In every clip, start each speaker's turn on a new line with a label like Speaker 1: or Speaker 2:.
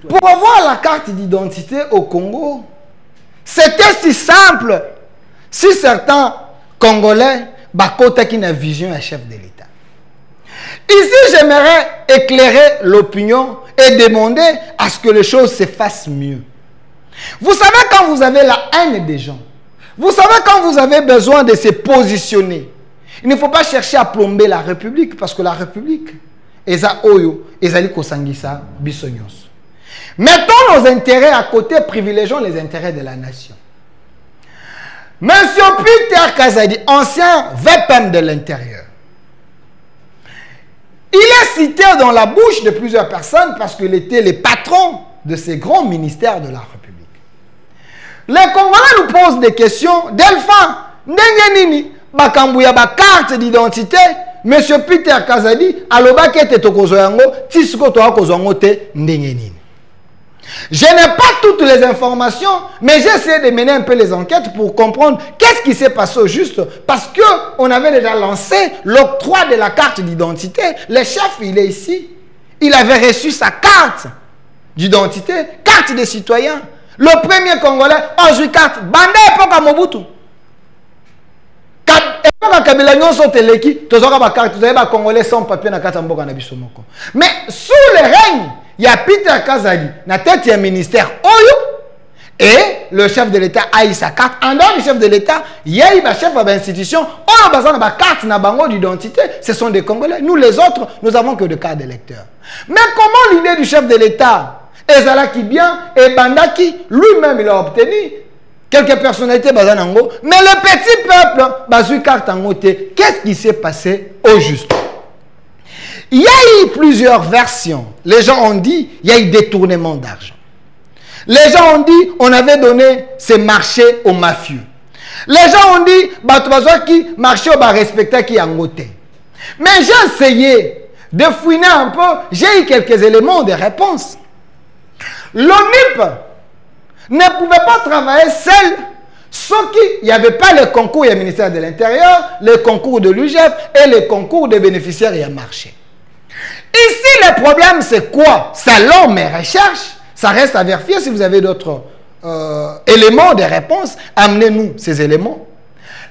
Speaker 1: Pour avoir la carte d'identité au Congo, c'était si simple si certains Congolais bakota qui n'a vision à chef de l'État. Ici, j'aimerais éclairer l'opinion et demander à ce que les choses se fassent mieux. Vous savez quand vous avez la haine des gens, vous savez quand vous avez besoin de se positionner, il ne faut pas chercher à plomber la République parce que la République, eza oyo, ezali kosangisa biso nyonso. Mettons nos intérêts à côté, privilégions les intérêts de la nation. Monsieur Peter Kazadi, ancien VPM de l'Intérieur, il est cité dans la bouche de plusieurs personnes parce qu'il était le patron de ces grands ministères de la République. Les Congolais nous posent des questions. Delphin, Ndengenini, Bakambouya, carte d'identité, Monsieur Peter Kazadi, aloba kete tokozoyango, tisiko toa kozoyango te Ndengenini. Je n'ai pas toutes les informations, mais j'ai essayé de mener un peu les enquêtes pour comprendre qu'est-ce qui s'est passé au juste. Parce qu'on avait déjà lancé l'octroi de la carte d'identité. Le chef, il est ici. Il avait reçu sa carte d'identité, carte des citoyens. Le premier Congolais a eu carte. Banda époque à Mobutu. Congolais sans papier. Mais sous le règne, il y a Peter Kazadi, na tête il y a un ministère Oyo, et le chef de l'État a eu sa carte. En dehors du chef de l'État, il y a eu un chef de l'institution, on a besoin de la carte, na bango d'identité, ce sont des Congolais. Nous les autres, nous avons que des cartes d'électeurs. Mais comment l'idée du chef de l'État, Ezalaki bien, et Bandaki, lui-même il a obtenu quelques personnalités bazanango, mais le petit peuple, basu carte en côté, qu'est-ce qui s'est passé au juste? Il y a eu plusieurs versions. Les gens ont dit il y a eu détournement d'argent. Les gens ont dit on avait donné ces marchés aux mafieux. Les gens ont dit Batobazoa qui marchait au respecté qui a ngoté. Mais j'ai essayé de fouiner un peu. J'ai eu quelques éléments de réponse. L'ONIP ne pouvait pas travailler seul. Sauf qu'il n'y avait pas le concours du ministère de l'Intérieur, le concours de l'UGF et le concours des bénéficiaires et à marché. Ici, le problème, c'est quoi? Selon mes recherches, ça reste à vérifier. Si vous avez d'autres éléments de réponse, amenez-nous ces éléments.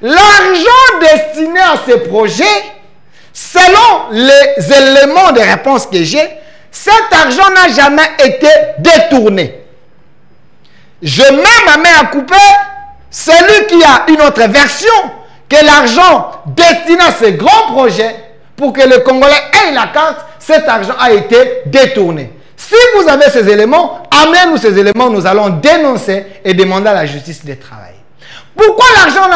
Speaker 1: L'argent destiné à ces projets, selon les éléments de réponse que j'ai, cet argent n'a jamais été détourné. Je mets ma main à couper celui qui a une autre version que l'argent destiné à ces grands projets pour que le Congolais ait la carte, cet argent a été détourné. Si vous avez ces éléments, amenez-nous ces éléments, nous allons dénoncer et demander à la justice de travailler. Pourquoi l'argent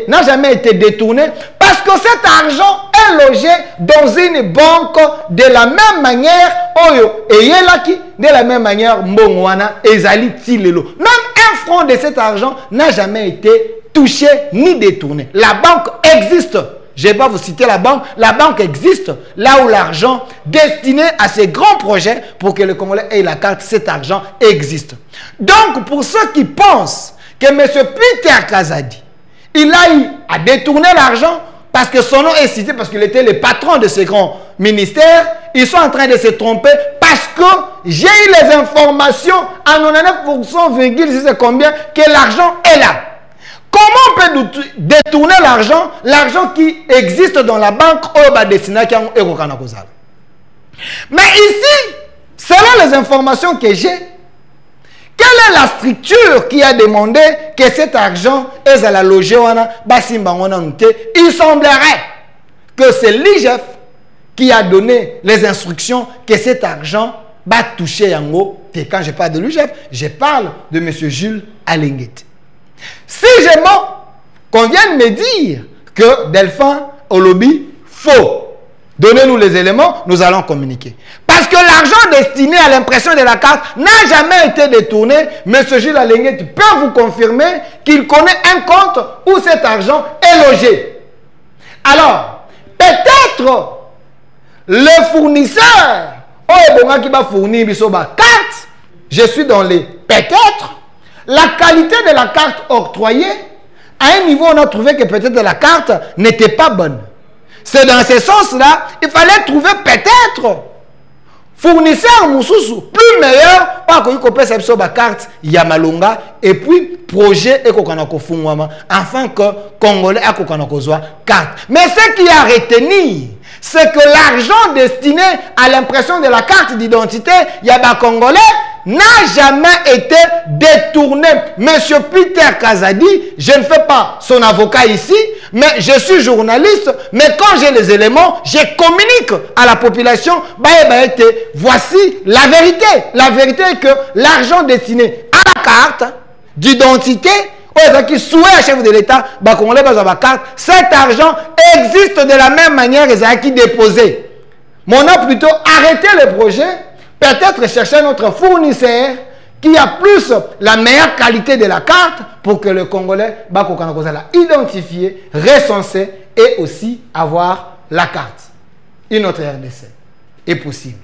Speaker 1: n'a jamais été détourné? Parce que cet argent est logé dans une banque de la même manière, Oyo et Yelaki, de la même manière, Mbongwana et Zali Tilelo. Même un franc de cet argent n'a jamais été touché ni détourné. La banque existe. Je ne vais pas vous citer la banque existe là où l'argent destiné à ces grands projets pour que le Congolais ait la carte, cet argent existe. Donc pour ceux qui pensent que M. Peter Kazadi, il a eu à détourner l'argent parce que son nom est cité, parce qu'il était le patron de ces grands ministères, ils sont en train de se tromper parce que j'ai eu les informations à 99%, c'est combien, que l'argent est là. Comment on peut détourner l'argent qui existe dans la banque Mais ici, selon les informations que j'ai, quelle est la structure qui a demandé que cet argent est à la logée? Il semblerait que c'est l'IGF qui a donné les instructions que cet argent va toucher Yango. Et quand je parle de l'IGF, je parle de M. Jules Alinguet. Si je mens, qu'on vienne me dire que Delphin Olobi faux. Donnez-nous les éléments, nous allons communiquer. Parce que l'argent destiné à l'impression de la carte n'a jamais été détourné. M. Jules Alinguet peut vous confirmer qu'il connaît un compte où cet argent est logé. Alors, peut-être le fournisseur, qui va fournir la carte, je suis dans les peut-être. La qualité de la carte octroyée, à un niveau, on a trouvé que peut-être la carte n'était pas bonne. C'est dans ce sens-là, il fallait trouver peut-être fournisseur Moussousou plus meilleur pas qu'on peut faire sa carte Yamalonga et puis projet et qu'on a kofungwama afin que Congolais a qu'on a kozwa carte. Mais ce qui a retenu, c'est que l'argent destiné à l'impression de la carte d'identité Yaba Congolais n'a jamais été détourné. Monsieur Peter Kazadi, je ne fais pas son avocat ici, mais je suis journaliste, mais quand j'ai les éléments, je communique à la population, voici la vérité. La vérité est que l'argent destiné à la carte d'identité, qui souhaite chef de l'État, cet argent existe de la même manière qui déposé. Mais on a plutôt arrêté le projet, peut-être chercher notre fournisseur qui a plus la meilleure qualité de la carte pour que le Congolais l'a identifier, recenser et aussi avoir la carte. Une autre RDC est possible.